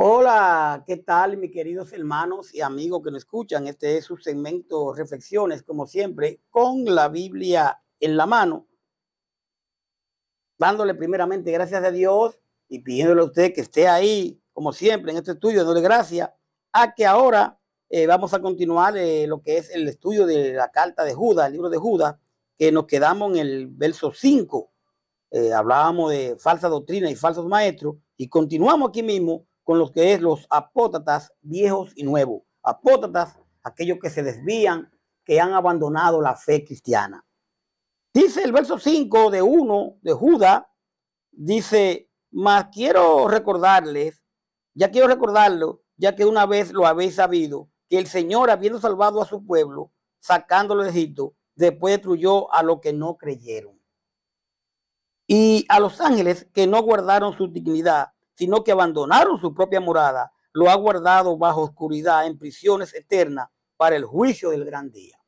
Hola, ¿qué tal, mis queridos hermanos y amigos que nos escuchan? Este es su segmento Reflexiones, como siempre, con la Biblia en la mano, dándole primeramente gracias a Dios y pidiéndole a usted que esté ahí, como siempre, en este estudio, dándole gracias a que ahora vamos a continuar lo que es el estudio de la carta de Judas, el libro de Judas, que nos quedamos en el verso 5. Hablábamos de falsa doctrina y falsos maestros y continuamos aquí mismo con lo que es los apóstatas viejos y nuevos. Apóstatas, aquellos que se desvían, que han abandonado la fe cristiana. Dice el verso 5 de 1 de Judas, dice, mas quiero recordarles, ya quiero recordarlo, ya que una vez lo habéis sabido, que el Señor, habiendo salvado a su pueblo, sacándolo de Egipto, después destruyó a los que no creyeron. Y a los ángeles que no guardaron su dignidad, sino que abandonaron su propia morada, lo ha guardado bajo oscuridad en prisiones eternas para el juicio del gran día.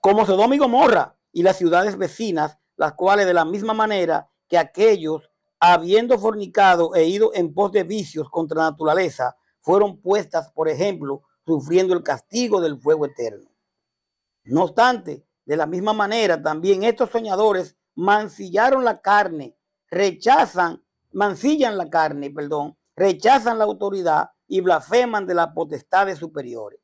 Como Sodoma y Gomorra y las ciudades vecinas, las cuales de la misma manera que aquellos, habiendo fornicado e ido en pos de vicios contra la naturaleza, fueron puestas, por ejemplo, sufriendo el castigo del fuego eterno. No obstante, de la misma manera, también estos soñadores mancillan la carne, rechazan la autoridad y blasfeman de las potestades superiores.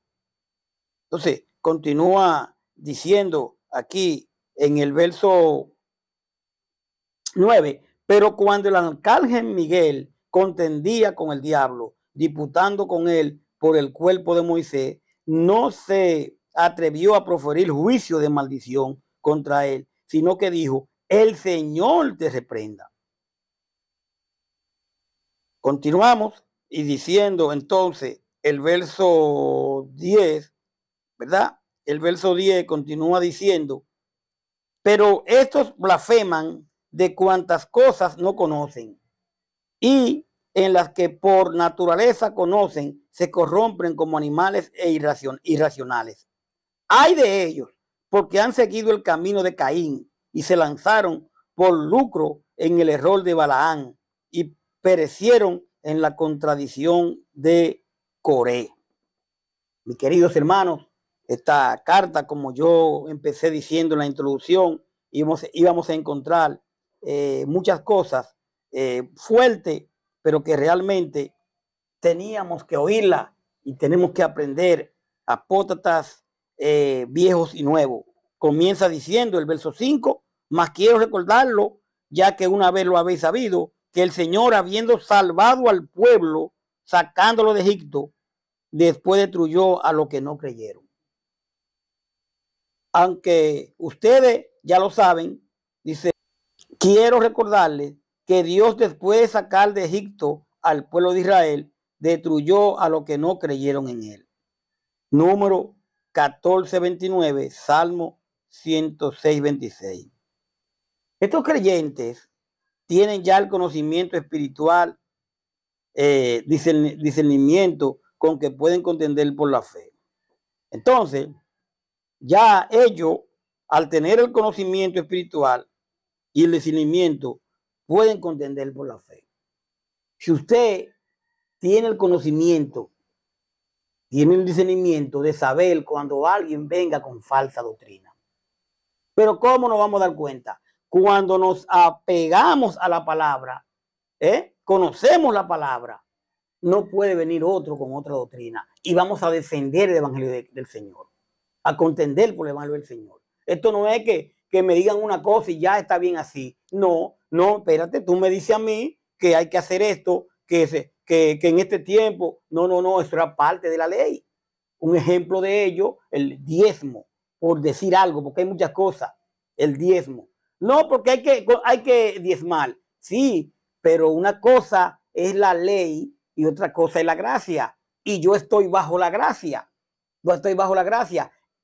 Entonces, continúa diciendo aquí en el verso 9, pero cuando el arcángel Miguel contendía con el diablo, disputando con él por el cuerpo de Moisés, no se atrevió a proferir juicio de maldición contra él, sino que dijo, el Señor te reprenda. Continuamos y diciendo entonces el verso 10, ¿verdad? El verso 10 continúa diciendo, pero estos blasfeman de cuantas cosas no conocen y en las que por naturaleza conocen, se corrompen como animales e irracionales. Hay de ellos, porque han seguido el camino de Caín y se lanzaron por lucro en el error de Balaán y perecieron en la contradicción de Coré. Mis queridos hermanos, esta carta, como yo empecé diciendo en la introducción, íbamos a encontrar muchas cosas fuertes, pero que realmente teníamos que oírla y tenemos que aprender. Apóstatas viejos y nuevos. Comienza diciendo el verso 5, mas quiero recordarlo, ya que una vez lo habéis sabido, que el Señor, habiendo salvado al pueblo, sacándolo de Egipto, después destruyó a los que no creyeron. Aunque ustedes ya lo saben, dice, quiero recordarles que Dios, después de sacar de Egipto al pueblo de Israel, destruyó a los que no creyeron en él. Número 14:29, Salmo 106:26. Estos creyentes tienen ya el conocimiento espiritual, discernimiento con que pueden contender por la fe. Entonces, ya ellos, al tener el conocimiento espiritual y el discernimiento, pueden contender por la fe. Si usted tiene el conocimiento, tiene el discernimiento de saber cuando alguien venga con falsa doctrina. Pero ¿cómo nos vamos a dar cuenta? Cuando nos apegamos a la palabra, conocemos la palabra, no puede venir otro con otra doctrina y vamos a defender el evangelio del Señor, a contender por el evangelio del Señor. Esto no es que me digan una cosa y ya está bien así. No, espérate, tú me dices a mí que hay que hacer esto, que en este tiempo, no, eso era parte de la ley. Un ejemplo de ello, el diezmo, por decir algo, porque hay muchas cosas, el diezmo. No, porque hay que diezmar, sí, pero una cosa es la ley y otra cosa es la gracia. Y yo estoy bajo la gracia,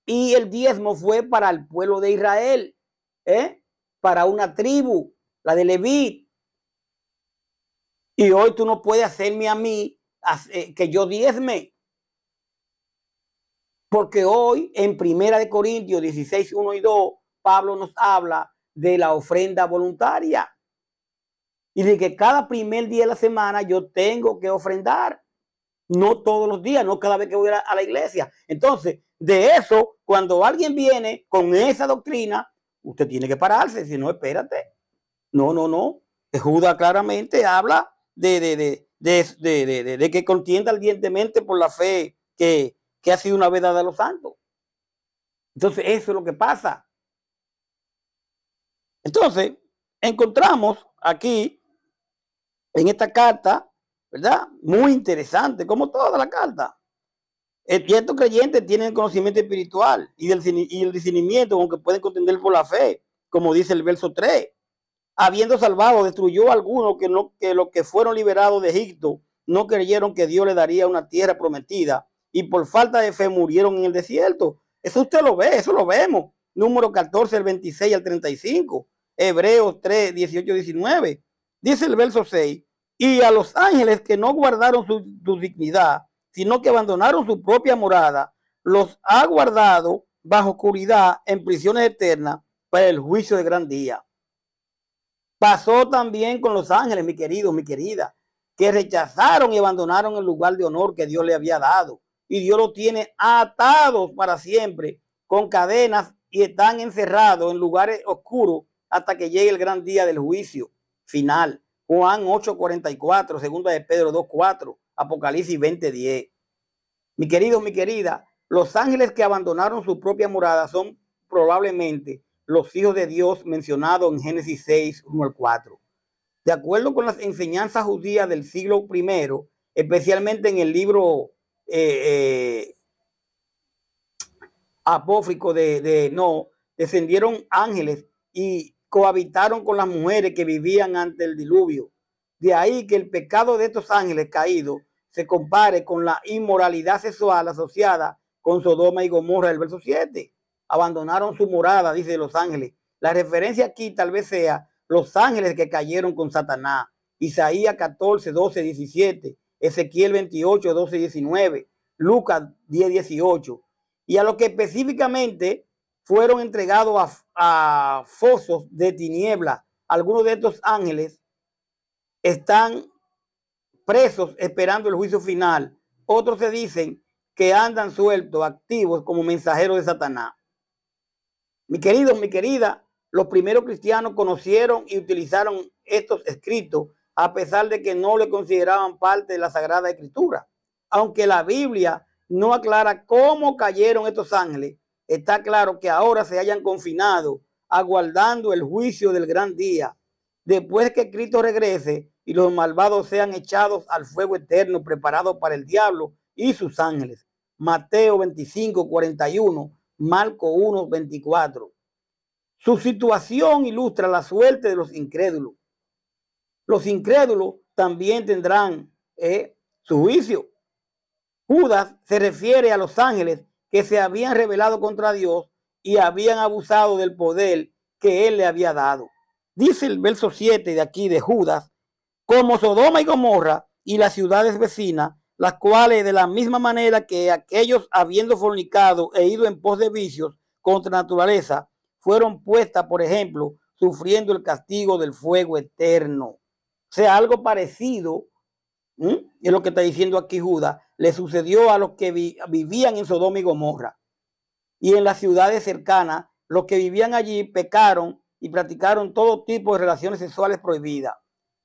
Y el diezmo fue para el pueblo de Israel, para una tribu, la de Leví. Y hoy tú no puedes hacerme a mí que yo diezme. Porque hoy en 1 Corintios 16, 1 y 2, Pablo nos habla de la ofrenda voluntaria. y de que cada primer día de la semana yo tengo que ofrendar. No todos los días, no cada vez que voy a la iglesia. Entonces, de eso, cuando alguien viene con esa doctrina, usted tiene que pararse, si no, espérate. No, no, no. Judas claramente habla de que contienda ardientemente por la fe que ha sido una vez dada a los santos. Entonces, eso es lo que pasa. Entonces, encontramos aquí, en esta carta, ¿verdad? Muy interesante, como toda la carta. Estos creyentes tienen conocimiento espiritual y el discernimiento, aunque pueden contender por la fe, como dice el verso 3. Habiendo salvado, destruyó a algunos que los que fueron liberados de Egipto no creyeron que Dios le daría una tierra prometida y por falta de fe murieron en el desierto. Eso usted lo ve, eso lo vemos. Número 14, el 26 al 35. Hebreos 3, 18, 19. Dice el verso 6. Y a los ángeles que no guardaron su dignidad, sino que abandonaron su propia morada, los ha guardado bajo oscuridad en prisiones eternas para el juicio de gran día. Pasó también con los ángeles, mi querido, mi querida, que rechazaron y abandonaron el lugar de honor que Dios le había dado. Y Dios los tiene atados para siempre con cadenas y están encerrados en lugares oscuros hasta que llegue el gran día del juicio final. Juan 8:44, segunda de Pedro 2:4, Apocalipsis 20:10. Mi querido, mi querida, los ángeles que abandonaron su propia morada son probablemente los hijos de Dios mencionados en Génesis 6, 1 al 4. De acuerdo con las enseñanzas judías del siglo I, especialmente en el libro apócrifo de No, descendieron ángeles y cohabitaron con las mujeres que vivían ante el diluvio. De ahí que el pecado de estos ángeles caídos se compare con la inmoralidad sexual asociada con Sodoma y Gomorra, el verso 7. Abandonaron su morada, dice los ángeles. La referencia aquí tal vez sea los ángeles que cayeron con Satanás. Isaías 14, 12, 17. Ezequiel 28, 12, 19. Lucas 10, 18. Y a los que específicamente fueron entregados a fosos de tiniebla. Algunos de estos ángeles están presos esperando el juicio final. Otros se dicen que andan sueltos, activos como mensajeros de Satanás. Mi querido, mi querida, los primeros cristianos conocieron y utilizaron estos escritos a pesar de que no le consideraban parte de la Sagrada Escritura. Aunque la Biblia no aclara cómo cayeron estos ángeles, está claro que ahora se hayan confinado aguardando el juicio del gran día. Después que Cristo regrese y los malvados sean echados al fuego eterno preparado para el diablo y sus ángeles. Mateo 25, 41, Marcos 1, 24. Su situación ilustra la suerte de los incrédulos. Los incrédulos también tendrán su juicio. Judas se refiere a los ángeles que se habían rebelado contra Dios y habían abusado del poder que él le había dado. Dice el verso 7 de aquí de Judas, como Sodoma y Gomorra y las ciudades vecinas, las cuales de la misma manera que aquellos habiendo fornicado e ido en pos de vicios contra naturaleza, fueron puestas, por ejemplo, sufriendo el castigo del fuego eterno. O sea, algo parecido, es lo que está diciendo aquí Judas, le sucedió a los que vivían en Sodoma y Gomorra. Y en las ciudades cercanas, los que vivían allí pecaron y practicaron todo tipo de relaciones sexuales prohibidas.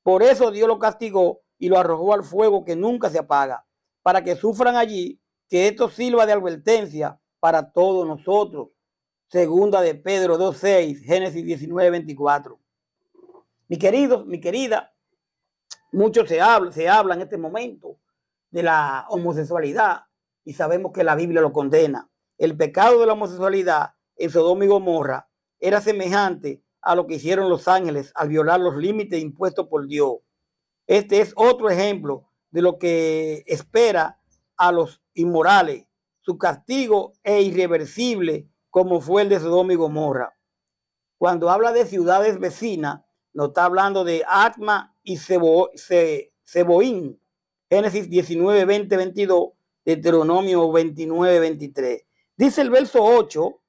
Por eso Dios lo castigó y lo arrojó al fuego que nunca se apaga, para que sufran allí, que esto sirva de advertencia para todos nosotros. Segunda de Pedro 2:6, Génesis 19:24. Mi querido, mi querida, mucho se habla en este momento de la homosexualidad y sabemos que la Biblia lo condena. El pecado de la homosexualidad en Sodoma y Gomorra era semejante a lo que hicieron los ángeles al violar los límites impuestos por Dios. Este es otro ejemplo de lo que espera a los inmorales. Su castigo es irreversible como fue el de Sodoma y Gomorra. Cuando habla de ciudades vecinas, nos está hablando de Atma y Seboín. Génesis 19, 20, 22, Deuteronomio 29, 23. Dice el verso 8,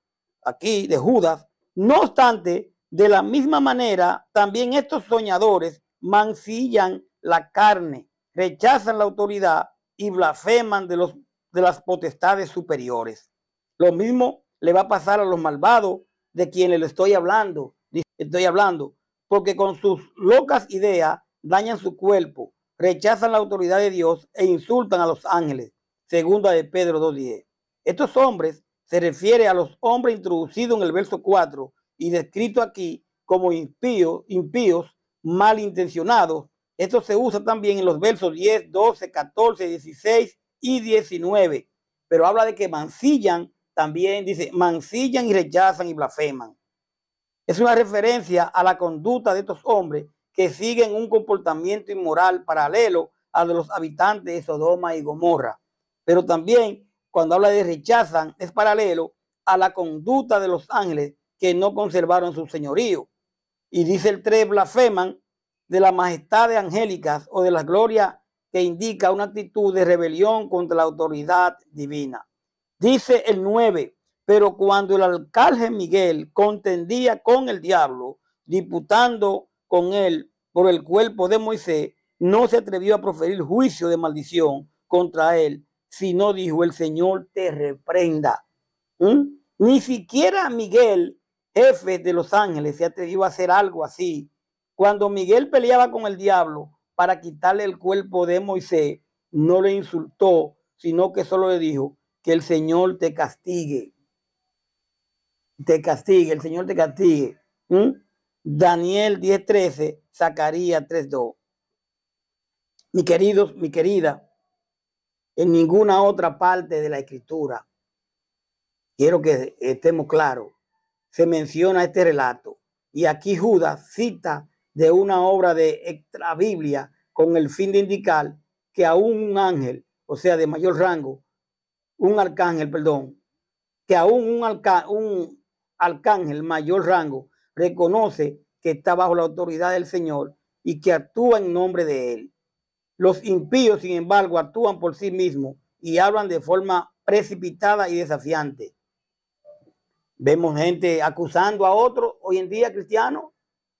aquí de Judas, no obstante, de la misma manera, también estos soñadores mancillan la carne, rechazan la autoridad y blasfeman de las potestades superiores. Lo mismo le va a pasar a los malvados de quienes le estoy hablando, porque con sus locas ideas dañan su cuerpo, rechazan la autoridad de Dios e insultan a los ángeles. Segunda de Pedro 2:10. Estos hombres se refiere a los hombres introducidos en el verso 4 y descrito aquí como impíos, malintencionados. Esto se usa también en los versos 10, 12, 14, 16 y 19. Pero habla de que mancillan, también dice, mancillan y rechazan y blasfeman. Es una referencia a la conducta de estos hombres que siguen un comportamiento inmoral paralelo a los habitantes de Sodoma y Gomorra. Pero también, cuando habla de rechazan, es paralelo a la conducta de los ángeles que no conservaron su señorío. Y dice el 3, blasfeman de las majestades angélicas o de la gloria que indica una actitud de rebelión contra la autoridad divina. Dice el 9, pero cuando el arcángel Miguel contendía con el diablo, disputando con él por el cuerpo de Moisés, no se atrevió a proferir juicio de maldición contra él, sino dijo, el Señor te reprenda. Ni siquiera Miguel, jefe de los ángeles, se atrevió a hacer algo así. Cuando Miguel peleaba con el diablo para quitarle el cuerpo de Moisés, no le insultó, sino que solo le dijo que el Señor te castigue. Te castigue, el Señor te castigue. Daniel 10:13, Zacarías 3:2. Mis queridos, mi querida, en ninguna otra parte de la Escritura, quiero que estemos claros, se menciona este relato. Y aquí Judas cita de una obra de extra Biblia con el fin de indicar que aún un ángel, o sea, de mayor rango, un arcángel, que aún un arcángel mayor rango reconoce que está bajo la autoridad del Señor y que actúa en nombre de él. Los impíos, sin embargo, actúan por sí mismos y hablan de forma precipitada y desafiante. Vemos gente acusando a otros hoy en día, cristianos,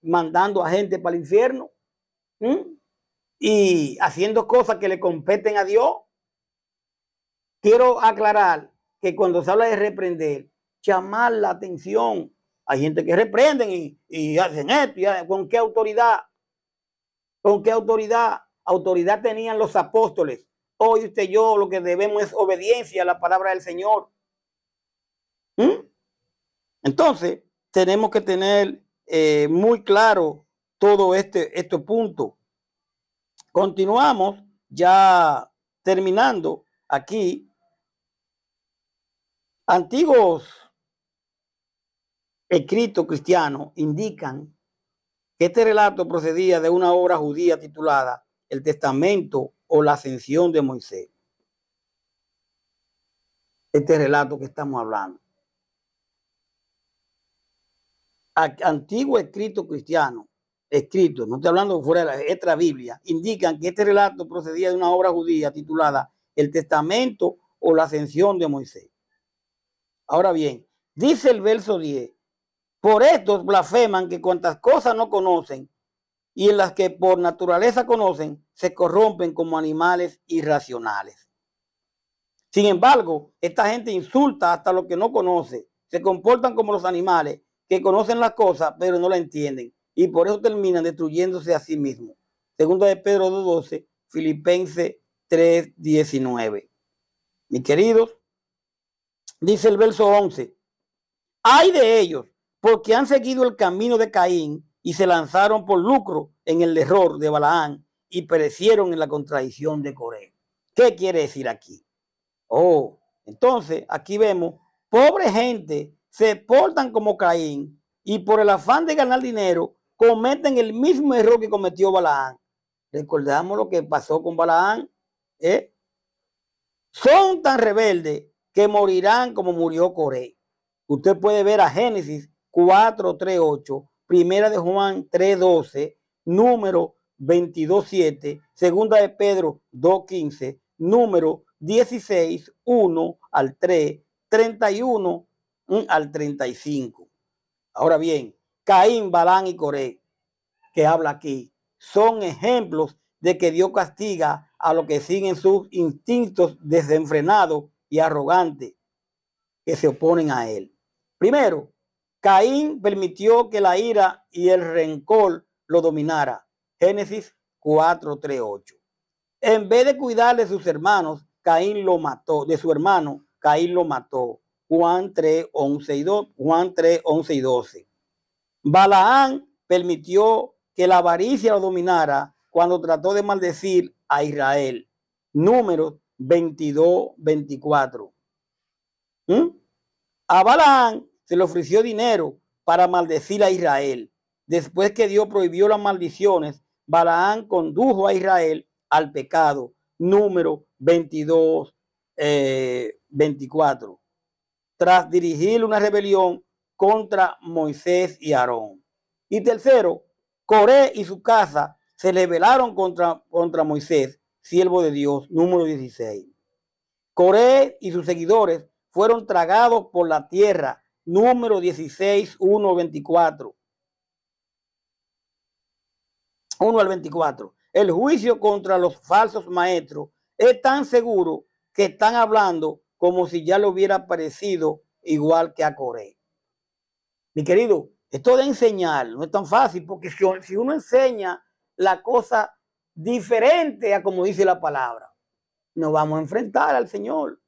mandando a gente para el infierno y haciendo cosas que le competen a Dios. Quiero aclarar que cuando se habla de reprender, llamar la atención. Hay gente que reprenden y hacen esto. ¿Con qué autoridad? ¿Con qué autoridad? Autoridad tenían los apóstoles. Hoy usted y yo lo que debemos es obediencia a la palabra del Señor. Entonces, tenemos que tener muy claro todo este punto. Continuamos ya terminando aquí. Antiguos escritos cristianos indican que este relato procedía de una obra judía titulada El Testamento o la Ascensión de Moisés. Este relato que estamos hablando. Antiguos escritos cristianos, no estoy hablando fuera de la extra Biblia, indican que este relato procedía de una obra judía titulada El Testamento o la Ascensión de Moisés. Ahora bien, dice el verso 10, por estos blasfeman que cuantas cosas no conocen y en las que por naturaleza conocen, se corrompen como animales irracionales. Sin embargo, esta gente insulta hasta lo que no conoce, se comportan como los animales que conocen las cosas pero no la entienden y por eso terminan destruyéndose a sí mismos. Segunda de Pedro 2:12, Filipenses 3:19. Mis queridos, dice el verso 11, hay de ellos porque han seguido el camino de Caín y se lanzaron por lucro en el error de Balaán y perecieron en la contradicción de Coré. ¿Qué quiere decir aquí? Entonces aquí vemos, pobre gente, se portan como Caín y por el afán de ganar dinero cometen el mismo error que cometió Balaán. Recordamos lo que pasó con Balaán. Son tan rebeldes que morirán como murió Coré. Usted puede ver a Génesis 4:3-8, Primera de Juan 3:12, Número 22:7, Segunda de Pedro 2:15, Número 16, 1 al 3, 31 al 35. Ahora bien, Caín, Balaán y Coré, que habla aquí, son ejemplos de que Dios castiga a los que siguen sus instintos desenfrenados y arrogantes que se oponen a él. Primero, Caín permitió que la ira y el rencor lo dominara. Génesis 4, 3, 8. En vez de cuidar de sus hermanos, Caín lo mató. De su hermano, Caín lo mató. Juan 3, 11 y 2, Juan 3, 11 y 12. Balaán permitió que la avaricia lo dominara cuando trató de maldecir a Israel. Números 22, 24. A Balaán se le ofreció dinero para maldecir a Israel. Después que Dios prohibió las maldiciones, Balaán condujo a Israel al pecado. Número 22, 24. Tras dirigir una rebelión contra Moisés y Aarón. Y tercero, Coré y su casa se rebelaron contra Moisés, siervo de Dios. Número 16. Coré y sus seguidores fueron tragados por la tierra. Número 16, 1 al 24. El juicio contra los falsos maestros es tan seguro que están hablando como si ya le hubiera parecido igual que a Coré. Mi querido, esto de enseñar no es tan fácil, porque si uno enseña la cosa diferente a como dice la palabra, nos vamos a enfrentar al Señor.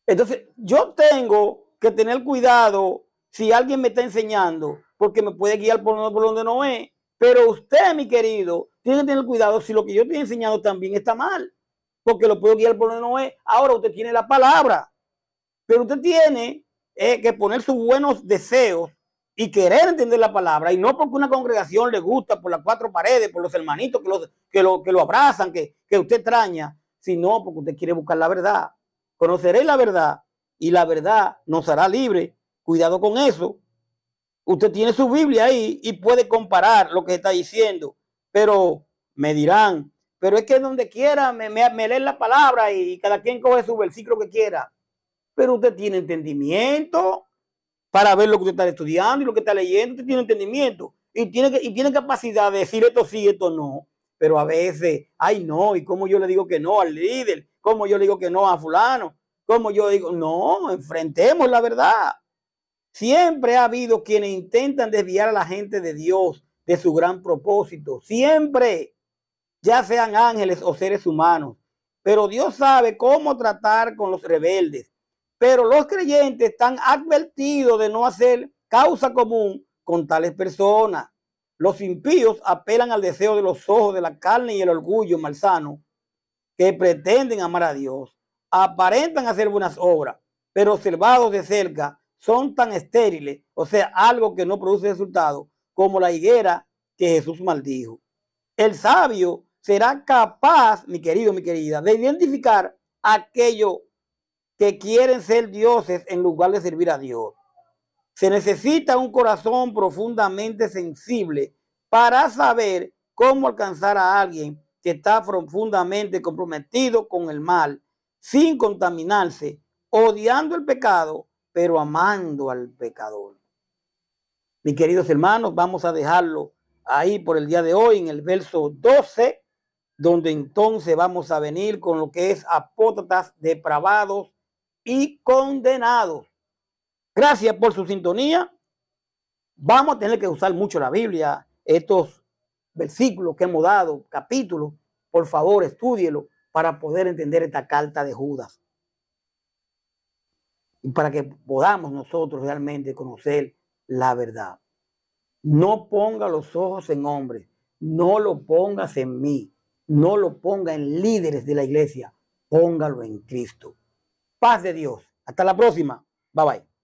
Entonces, yo tengo que tener cuidado si alguien me está enseñando, porque me puede guiar por donde no es. Pero usted, mi querido, tiene que tener cuidado si lo que yo estoy enseñando también está mal, porque lo puedo guiar por donde no es. Ahora usted tiene la palabra, pero usted tiene que poner sus buenos deseos y querer entender la palabra, y no porque una congregación le gusta, por las cuatro paredes, por los hermanitos que lo abrazan, que usted extraña, sino porque usted quiere buscar la verdad. Conoceréis la verdad y la verdad nos hará libre. Cuidado con eso. Usted tiene su Biblia ahí y puede comparar lo que está diciendo, pero me dirán, pero es que donde quiera me leen la palabra y cada quien coge su versículo que quiera. Pero usted tiene entendimiento para ver lo que usted está estudiando y lo que está leyendo. Usted tiene entendimiento y tiene capacidad de decir esto sí, esto no. Pero a veces, ay no, y cómo yo le digo que no al líder, cómo yo le digo que no a fulano, cómo yo digo, no, enfrentemos la verdad. Siempre ha habido quienes intentan desviar a la gente de Dios, de su gran propósito. Siempre, ya sean ángeles o seres humanos. Pero Dios sabe cómo tratar con los rebeldes. Pero los creyentes están advertidos de no hacer causa común con tales personas. Los impíos apelan al deseo de los ojos, de la carne y el orgullo malsano, que pretenden amar a Dios. Aparentan hacer buenas obras, pero observados de cerca son tan estériles, o sea, algo que no produce resultado, como la higuera que Jesús maldijo. El sabio será capaz, mi querido, mi querida, de identificar aquello que quieren ser dioses en lugar de servir a Dios. Se necesita un corazón profundamente sensible para saber cómo alcanzar a alguien que está profundamente comprometido con el mal, sin contaminarse, odiando el pecado, pero amando al pecador. Mis queridos hermanos, vamos a dejarlo ahí por el día de hoy en el verso 12, donde entonces vamos a venir con lo que es apóstatas, depravados y condenados. Gracias por su sintonía. Vamos a tener que usar mucho la Biblia, estos versículos que hemos dado, capítulos. Por favor, estúdielo para poder entender esta carta de Judas. Y para que podamos nosotros realmente conocer la verdad. No ponga los ojos en hombres, no lo pongas en mí, no lo ponga en líderes de la iglesia, póngalo en Cristo. Paz de Dios. Hasta la próxima. Bye bye.